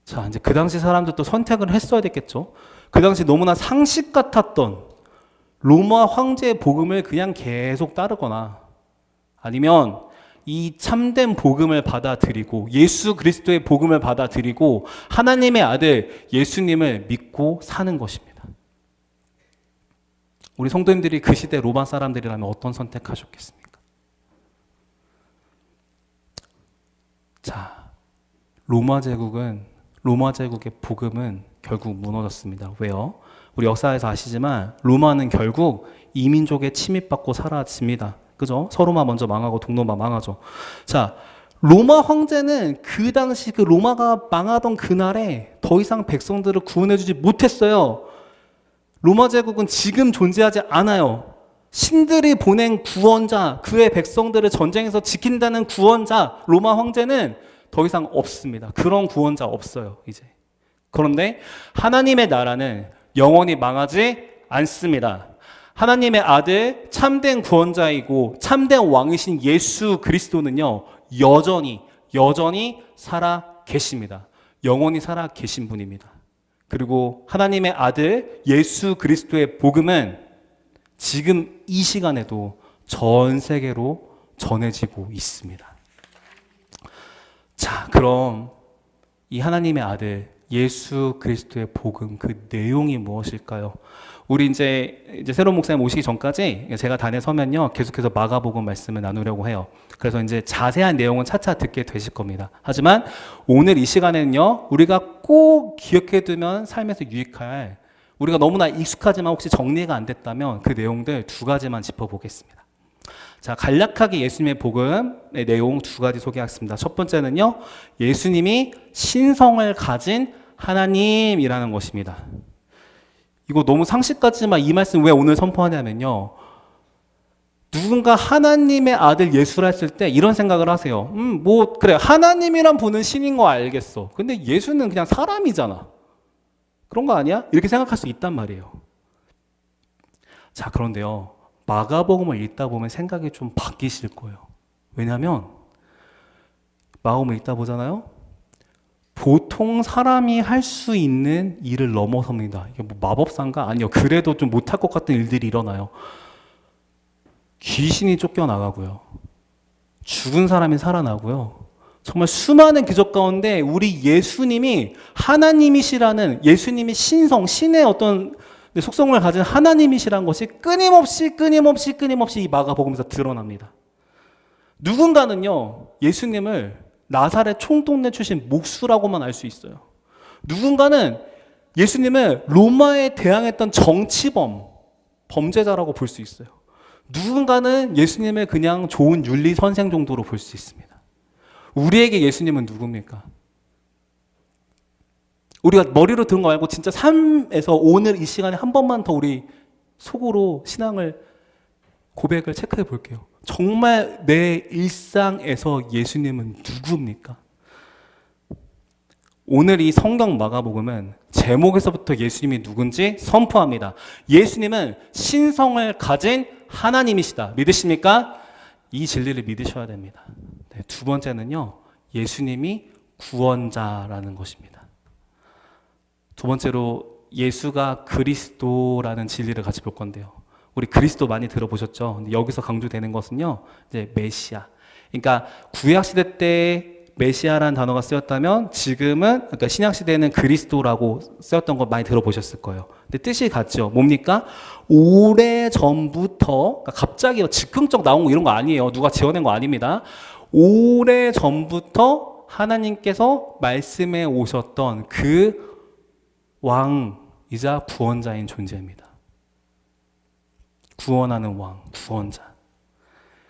자, 이제 그 당시 사람들도 선택을 했어야 됐겠죠. 그 당시 너무나 상식 같았던 로마 황제의 복음을 그냥 계속 따르거나 아니면 이 참된 복음을 받아들이고 예수 그리스도의 복음을 받아들이고 하나님의 아들 예수님을 믿고 사는 것입니다. 우리 성도님들이 그 시대 로마 사람들이라면 어떤 선택하셨겠습니까? 자, 로마 제국의 복음은 결국 무너졌습니다. 왜요? 우리 역사에서 아시지만 로마는 결국 이민족에 침입받고 사라집니다. 그죠? 서로마 먼저 망하고 동로마 망하죠. 자, 로마 황제는 그 당시 그 로마가 망하던 그날에 더 이상 백성들을 구원해주지 못했어요. 로마 제국은 지금 존재하지 않아요. 신들이 보낸 구원자, 그의 백성들을 전쟁에서 지킨다는 구원자, 로마 황제는 더 이상 없습니다. 그런 구원자 없어요, 이제. 그런데 하나님의 나라는 영원히 망하지 않습니다. 하나님의 아들, 참된 구원자이고 참된 왕이신 예수 그리스도는요, 여전히 살아 계십니다. 영원히 살아 계신 분입니다. 그리고 하나님의 아들 예수 그리스도의 복음은 지금 이 시간에도 전 세계로 전해지고 있습니다. 자, 그럼 이 하나님의 아들 예수 그리스도의 복음 그 내용이 무엇일까요? 우리 이제 새로운 목사님 오시기 전까지 제가 단에 서면요 계속해서 마가복음 말씀을 나누려고 해요. 그래서 이제 자세한 내용은 차차 듣게 되실 겁니다. 하지만 오늘 이 시간에는요 우리가 꼭 기억해두면 삶에서 유익할, 우리가 너무나 익숙하지만 혹시 정리가 안 됐다면 그 내용들 두 가지만 짚어보겠습니다. 자, 간략하게 예수님의 복음의 내용 두 가지 소개하겠습니다. 첫 번째는요, 예수님이 신성을 가진 하나님이라는 것입니다. 이거 너무 상식 같지만 이 말씀 왜 오늘 선포하냐면요, 누군가 하나님의 아들 예수라 했을 때 이런 생각을 하세요. 그래, 하나님이란 분은 신인 거 알겠어. 근데 예수는 그냥 사람이잖아. 그런 거 아니야? 이렇게 생각할 수 있단 말이에요. 자, 그런데요, 마가복음을 읽다 보면 생각이 좀 바뀌실 거예요. 왜냐하면 마가복음을 읽다 보잖아요. 보통 사람이 할 수 있는 일을 넘어섭니다. 이게 뭐 마법사인가? 아니요. 그래도 좀 못할 것 같은 일들이 일어나요. 귀신이 쫓겨나가고요. 죽은 사람이 살아나고요. 정말 수많은 기적 가운데 우리 예수님이 하나님이시라는, 예수님이 신의 어떤 속성을 가진 하나님이시라는 것이 끊임없이 이 마가복음에서 드러납니다. 누군가는요, 예수님을 나사렛 총동네 출신 목수라고만 알 수 있어요. 누군가는 예수님을 로마에 대항했던 정치범, 범죄자라고 볼 수 있어요. 누군가는 예수님을 그냥 좋은 윤리 선생 정도로 볼 수 있습니다. 우리에게 예수님은 누굽니까? 우리가 머리로 들은 거 말고 진짜 삶에서 오늘 이 시간에 한 번만 더 우리 속으로 신앙을, 고백을 체크해 볼게요. 정말 내 일상에서 예수님은 누굽니까? 오늘 이 성경 마가복음은 제목에서부터 예수님이 누군지 선포합니다. 예수님은 신성을 가진 하나님이시다. 믿으십니까? 이 진리를 믿으셔야 됩니다. 네, 두 번째는요, 예수님이 구원자라는 것입니다. 두 번째로 예수가 그리스도라는 진리를 같이 볼 건데요. 우리 그리스도 많이 들어보셨죠? 근데 여기서 강조되는 것은요, 이제 메시아, 그러니까 구약시대 때 메시아라는 단어가 쓰였다면 지금은, 그러니까 신약시대에는 그리스도라고 쓰였던 거 많이 들어보셨을 거예요. 근데 뜻이 같죠. 뭡니까? 오래전부터, 그러니까 갑자기 즉흥적 나온 거 이런 거 아니에요. 누가 지어낸 거 아닙니다. 오래전부터 하나님께서 말씀해 오셨던 그 왕이자 구원자인 존재입니다. 구원하는 왕, 구원자.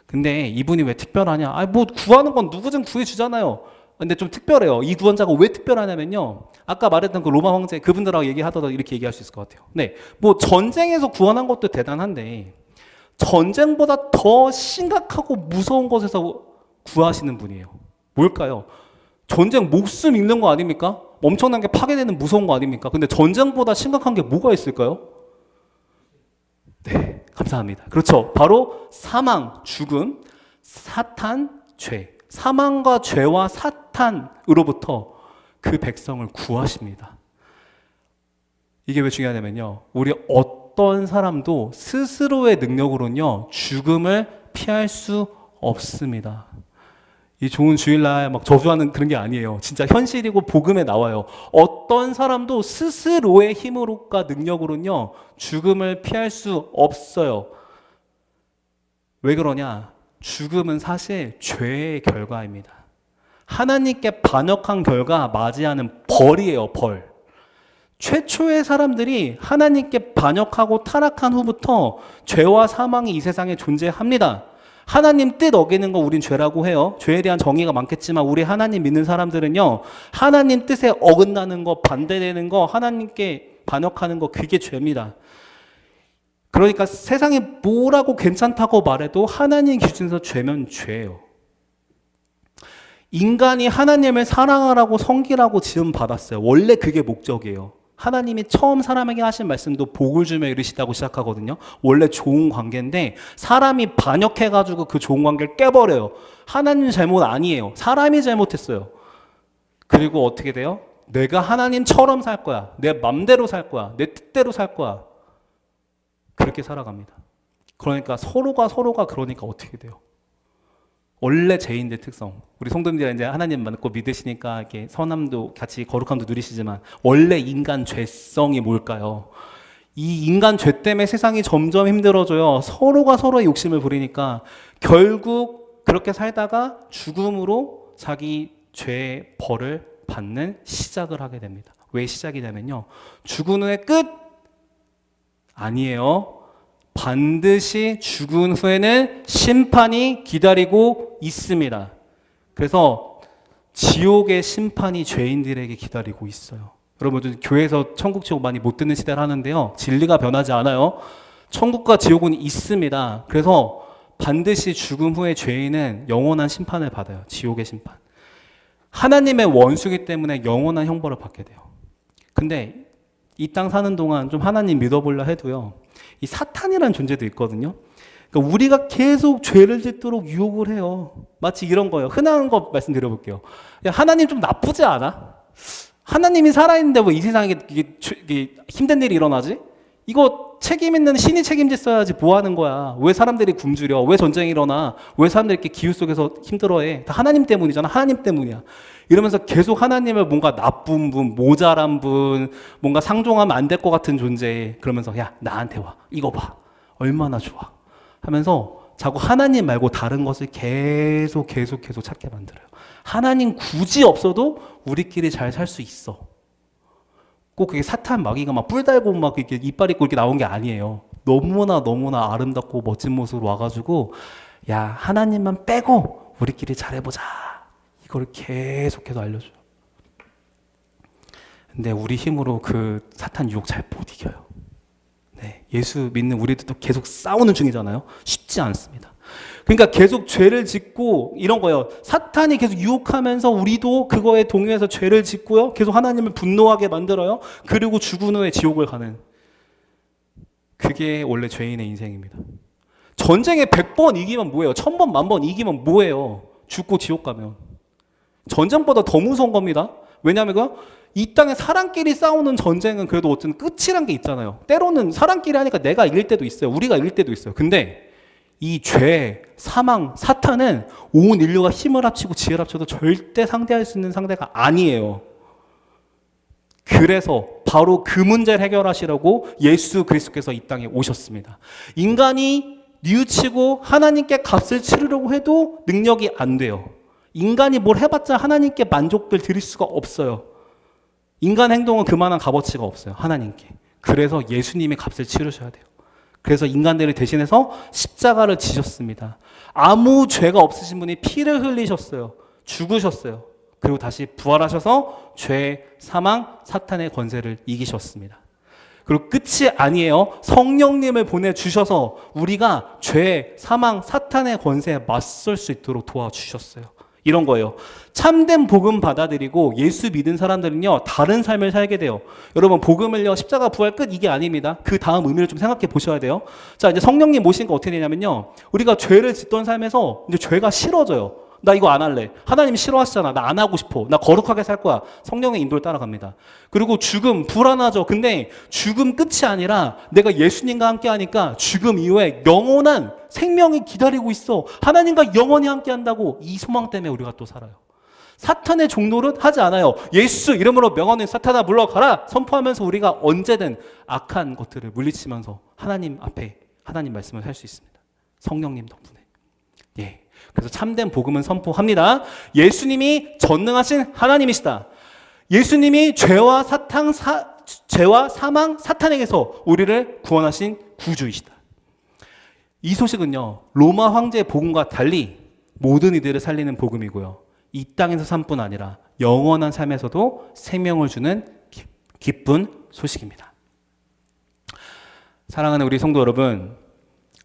근데 이분이 왜 특별하냐? 뭐 구하는 건 누구든 구해주잖아요. 근데 좀 특별해요. 이 구원자가 왜 특별하냐면요. 아까 말했던 그 로마 황제 그분들하고 얘기하더라도 이렇게 얘기할 수 있을 것 같아요. 네, 뭐 전쟁에서 구원한 것도 대단한데 전쟁보다 더 심각하고 무서운 것에서 구하시는 분이에요. 뭘까요? 전쟁 목숨 잃는 거 아닙니까? 엄청난 게 파괴되는 무서운 거 아닙니까? 근데 전쟁보다 심각한 게 뭐가 있을까요? 네, 감사합니다. 그렇죠. 바로 사망, 죽음, 사탄, 죄. 사망과 죄와 사탄으로부터 그 백성을 구하십니다. 이게 왜 중요하냐면요. 우리 어떤 사람도 스스로의 능력으로는요, 죽음을 피할 수 없습니다. 이 좋은 주일날 막 저주하는 그런 게 아니에요. 진짜 현실이고 복음에 나와요. 어떤 사람도 스스로의 힘으로과 능력으로는요, 죽음을 피할 수 없어요. 왜 그러냐? 죽음은 사실 죄의 결과입니다. 하나님께 반역한 결과 맞이하는 벌이에요, 벌. 최초의 사람들이 하나님께 반역하고 타락한 후부터 죄와 사망이 이 세상에 존재합니다. 하나님 뜻 어기는 거 우린 죄라고 해요. 죄에 대한 정의가 많겠지만 우리 하나님 믿는 사람들은요, 하나님 뜻에 어긋나는 거, 반대되는 거, 하나님께 반역하는 거, 그게 죄입니다. 그러니까 세상에 뭐라고 괜찮다고 말해도 하나님 기준에서 죄면 죄예요. 인간이 하나님을 사랑하라고 섬기라고 지음 받았어요. 원래 그게 목적이에요. 하나님이 처음 사람에게 하신 말씀도 복을 주며 이르시다고 시작하거든요. 원래 좋은 관계인데 사람이 반역해가지고 그 좋은 관계를 깨버려요. 하나님 잘못 아니에요. 사람이 잘못했어요. 그리고 어떻게 돼요? 내가 하나님처럼 살 거야. 내 맘대로 살 거야. 내 뜻대로 살 거야. 그렇게 살아갑니다. 그러니까 서로가 그러니까 어떻게 돼요? 원래 죄인의 특성. 우리 성도님들 이제 하나님 믿고 믿으시니까 이렇게 선함도 같이 거룩함도 누리시지만 원래 인간 죄성이 뭘까요? 이 인간 죄 때문에 세상이 점점 힘들어져요. 서로가 서로의 욕심을 부리니까 결국 그렇게 살다가 죽음으로 자기 죄의 벌을 받는 시작을 하게 됩니다. 왜 시작이냐면요. 죽은 후의 끝 아니에요. 반드시 죽은 후에는 심판이 기다리고 있습니다. 그래서 지옥의 심판이 죄인들에게 기다리고 있어요. 여러분들 교회에서 천국 지옥 많이 못 듣는 시대를 하는데요. 진리가 변하지 않아요. 천국과 지옥은 있습니다. 그래서 반드시 죽음 후에 죄인은 영원한 심판을 받아요. 지옥의 심판. 하나님의 원수기 때문에 영원한 형벌을 받게 돼요. 근데 이 땅 사는 동안 좀 하나님 믿어보려 해도요, 이 사탄이라는 존재도 있거든요. 그러니까 우리가 계속 죄를 짓도록 유혹을 해요. 마치 이런 거예요. 흔한 거 말씀드려볼게요. 야, 하나님 좀 나쁘지 않아? 하나님이 살아있는데 왜 이 세상에 이게 힘든 일이 일어나지? 이거 책임 있는 신이 책임졌어야지 뭐 하는 거야? 왜 사람들이 굶주려? 왜 전쟁이 일어나? 왜 사람들이 이렇게 기후 속에서 힘들어해? 다 하나님 때문이잖아. 하나님 때문이야. 이러면서 계속 하나님을 뭔가 나쁜 분, 모자란 분, 뭔가 상종하면 안 될 것 같은 존재. 그러면서 야, 나한테 와. 이거 봐. 얼마나 좋아. 하면서 자꾸 하나님 말고 다른 것을 계속 찾게 만들어요. 하나님 굳이 없어도 우리끼리 잘 살 수 있어. 꼭 그게 사탄 마귀가 막 뿔 달고 막 이렇게 이빨 있고 이렇게 나온 게 아니에요. 너무나 아름답고 멋진 모습으로 와가지고 야, 하나님만 빼고 우리끼리 잘해보자. 이걸 계속해서 알려줘요. 근데 우리 힘으로 그 사탄 유혹 잘 못 이겨요. 네, 예수 믿는 우리들도 계속 싸우는 중이잖아요. 쉽지 않습니다. 그러니까 계속 죄를 짓고 이런 거예요. 사탄이 계속 유혹하면서 우리도 그거에 동요해서 죄를 짓고요. 계속 하나님을 분노하게 만들어요. 그리고 죽은 후에 지옥을 가는. 그게 원래 죄인의 인생입니다. 전쟁에 100번 이기면 뭐예요? 1000번, 10,000번 이기면 뭐예요? 죽고 지옥 가면. 전쟁보다 더 무서운 겁니다. 왜냐하면 이 땅에 사람끼리 싸우는 전쟁은 그래도 어쨌든 끝이란 게 있잖아요. 때로는 사람끼리 하니까 내가 이길 때도 있어요. 우리가 이길 때도 있어요. 근데 이 죄, 사망, 사탄은 온 인류가 힘을 합치고 지혜를 합쳐도 절대 상대할 수 있는 상대가 아니에요. 그래서 바로 그 문제를 해결하시려고 예수 그리스도께서 이 땅에 오셨습니다. 인간이 뉘우치고 하나님께 값을 치르려고 해도 능력이 안 돼요. 인간이 뭘 해봤자 하나님께 만족을 드릴 수가 없어요. 인간 행동은 그만한 값어치가 없어요. 하나님께. 그래서 예수님이 값을 치르셔야 돼요. 그래서 인간들을 대신해서 십자가를 지셨습니다. 아무 죄가 없으신 분이 피를 흘리셨어요. 죽으셨어요. 그리고 다시 부활하셔서 죄, 사망, 사탄의 권세를 이기셨습니다. 그리고 끝이 아니에요. 성령님을 보내주셔서 우리가 죄, 사망, 사탄의 권세에 맞설 수 있도록 도와주셨어요. 이런 거예요. 참된 복음 받아들이고 예수 믿은 사람들은요, 다른 삶을 살게 돼요. 여러분, 복음을요, 십자가 부활 끝 이게 아닙니다. 그 다음 의미를 좀 생각해 보셔야 돼요. 자, 이제 성령님 모시니까 어떻게 되냐면요, 우리가 죄를 짓던 삶에서 이제 죄가 싫어져요. 나 이거 안 할래. 하나님이 싫어하시잖아. 나 안 하고 싶어. 나 거룩하게 살 거야. 성령의 인도를 따라갑니다. 그리고 죽음, 불안하죠. 근데 죽음 끝이 아니라 내가 예수님과 함께 하니까 죽음 이후에 영원한 생명이 기다리고 있어. 하나님과 영원히 함께 한다고 이 소망 때문에 우리가 또 살아요. 사탄의 종노릇 하지 않아요. 예수 이름으로 명하는 사탄아 물러가라 선포하면서 우리가 언제든 악한 것들을 물리치면서 하나님 앞에 하나님 말씀을 할 수 있습니다. 성령님 덕분에. 예. 그래서 참된 복음은 선포합니다. 예수님이 전능하신 하나님이시다. 예수님이 죄와 사망, 사탄에게서 우리를 구원하신 구주이시다. 이 소식은요, 로마 황제의 복음과 달리 모든 이들을 살리는 복음이고요. 이 땅에서 삶뿐 아니라 영원한 삶에서도 생명을 주는 기쁜 소식입니다. 사랑하는 우리 성도 여러분,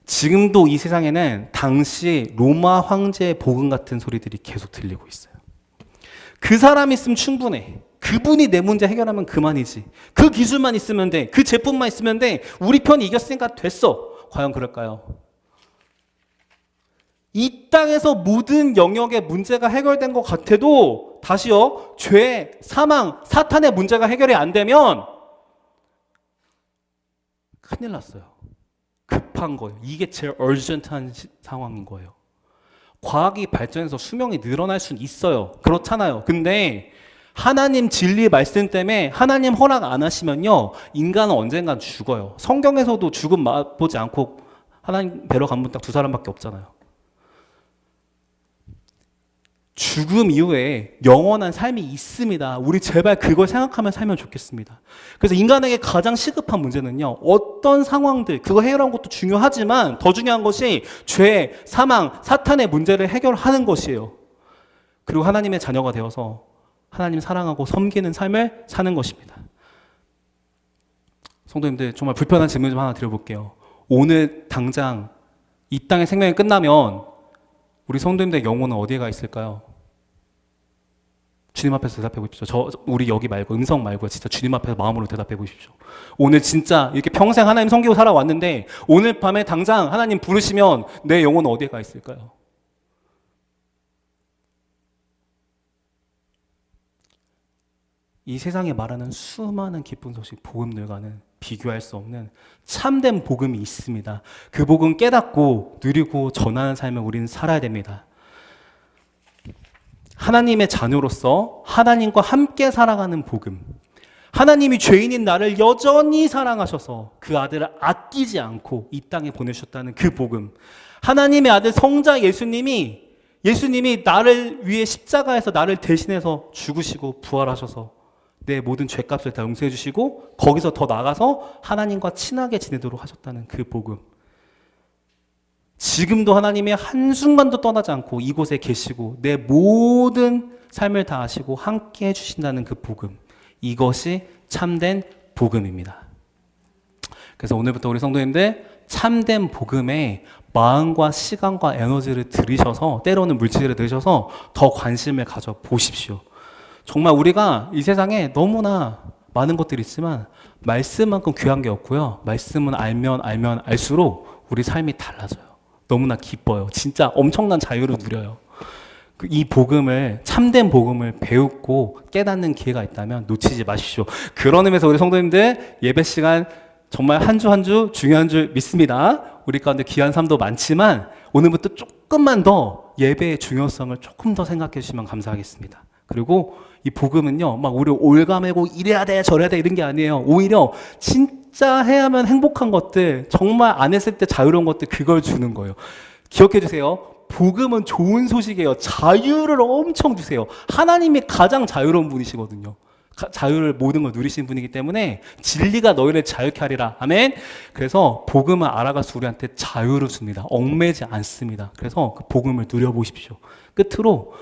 지금도 이 세상에는 당시 로마 황제의 복음 같은 소리들이 계속 들리고 있어요. 그 사람 있으면 충분해. 그분이 내 문제 해결하면 그만이지. 그 기술만 있으면 돼. 그 제품만 있으면 돼. 우리 편이 이겼으니까 됐어. 과연 그럴까요? 이 땅에서 모든 영역의 문제가 해결된 것 같아도 다시요, 죄, 사망, 사탄의 문제가 해결이 안 되면 큰일 났어요. 급한 거예요. 이게 제일 얼전트한 상황인 거예요. 과학이 발전해서 수명이 늘어날 수는 있어요. 그렇잖아요. 근데 하나님 진리 말씀 때문에 하나님 허락 안 하시면요, 인간은 언젠간 죽어요. 성경에서도 죽음 맛보지 않고 하나님 뵈러 간 분 딱 2사람밖에 없잖아요. 죽음 이후에 영원한 삶이 있습니다. 우리 제발 그걸 생각하며 살면 좋겠습니다. 그래서 인간에게 가장 시급한 문제는요, 어떤 상황들, 그거 해결하는 것도 중요하지만 더 중요한 것이 죄, 사망, 사탄의 문제를 해결하는 것이에요. 그리고 하나님의 자녀가 되어서 하나님 사랑하고 섬기는 삶을 사는 것입니다. 성도님들, 정말 불편한 질문 좀 하나 드려볼게요. 오늘 당장 이 땅의 생명이 끝나면 우리 성도님들의 영혼은 어디에 가 있을까요? 주님 앞에서 대답해 보십시오. 우리 여기 말고, 음성 말고 진짜 주님 앞에서 마음으로 대답해 보십시오. 오늘 진짜 이렇게 평생 하나님 섬기고 살아왔는데 오늘 밤에 당장 하나님 부르시면 내 영혼은 어디에 가 있을까요? 이 세상에 말하는 수많은 기쁜 소식, 복음들과는 비교할 수 없는 참된 복음이 있습니다. 그 복음 깨닫고 누리고 전하는 삶을 우리는 살아야 됩니다. 하나님의 자녀로서 하나님과 함께 살아가는 복음. 하나님이 죄인인 나를 여전히 사랑하셔서 그 아들을 아끼지 않고 이 땅에 보내셨다는 그 복음. 하나님의 아들 성자 예수님이 나를 위해 십자가에서 나를 대신해서 죽으시고 부활하셔서 내 모든 죄값을 다 용서해 주시고 거기서 더 나아가서 하나님과 친하게 지내도록 하셨다는 그 복음. 지금도 하나님이 한순간도 떠나지 않고 이곳에 계시고 내 모든 삶을 다 아시고 함께 해주신다는 그 복음. 이것이 참된 복음입니다. 그래서 오늘부터 우리 성도님들 참된 복음에 마음과 시간과 에너지를 들이셔서, 때로는 물질을 들이셔서 더 관심을 가져보십시오. 정말 우리가 이 세상에 너무나 많은 것들이 있지만 말씀만큼 귀한 게 없고요. 말씀은 알면 알수록 우리 삶이 달라져요. 너무나 기뻐요. 진짜 엄청난 자유를 누려요. 이 복음을, 참된 복음을 배우고 깨닫는 기회가 있다면 놓치지 마십시오. 그런 의미에서 우리 성도님들 예배 시간 정말 한 주 한 주 중요한 줄 믿습니다. 우리 가운데 귀한 삶도 많지만 오늘부터 조금만 더 예배의 중요성을 조금 더 생각해 주시면 감사하겠습니다. 그리고 이 복음은요, 막 우리 올가매고 이래야 돼, 저래야 돼 이런 게 아니에요. 오히려 진짜 해야만 행복한 것들, 정말 안 했을 때 자유로운 것들, 그걸 주는 거예요. 기억해 주세요. 복음은 좋은 소식이에요. 자유를 엄청 주세요. 하나님이 가장 자유로운 분이시거든요. 자유를 모든 걸 누리신 분이기 때문에 진리가 너희를 자유케 하리라. 아멘. 그래서 복음을 알아가서 우리한테 자유를 줍니다. 얽매지 않습니다. 그래서 그 복음을 누려보십시오. 끝으로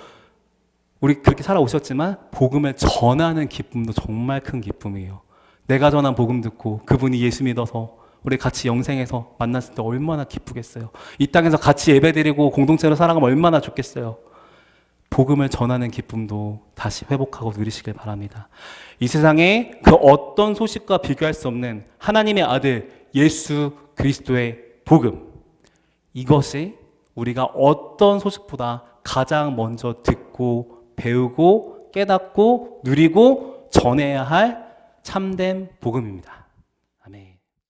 우리 그렇게 살아오셨지만 복음을 전하는 기쁨도 정말 큰 기쁨이에요. 내가 전한 복음 듣고 그분이 예수 믿어서 우리 같이 영생에서 만났을 때 얼마나 기쁘겠어요. 이 땅에서 같이 예배드리고 공동체로 살아가면 얼마나 좋겠어요. 복음을 전하는 기쁨도 다시 회복하고 누리시길 바랍니다. 이 세상에 그 어떤 소식과 비교할 수 없는 하나님의 아들 예수 그리스도의 복음, 이것이 우리가 어떤 소식보다 가장 먼저 듣고 배우고 깨닫고 누리고 전해야 할 참된 복음입니다. 아멘.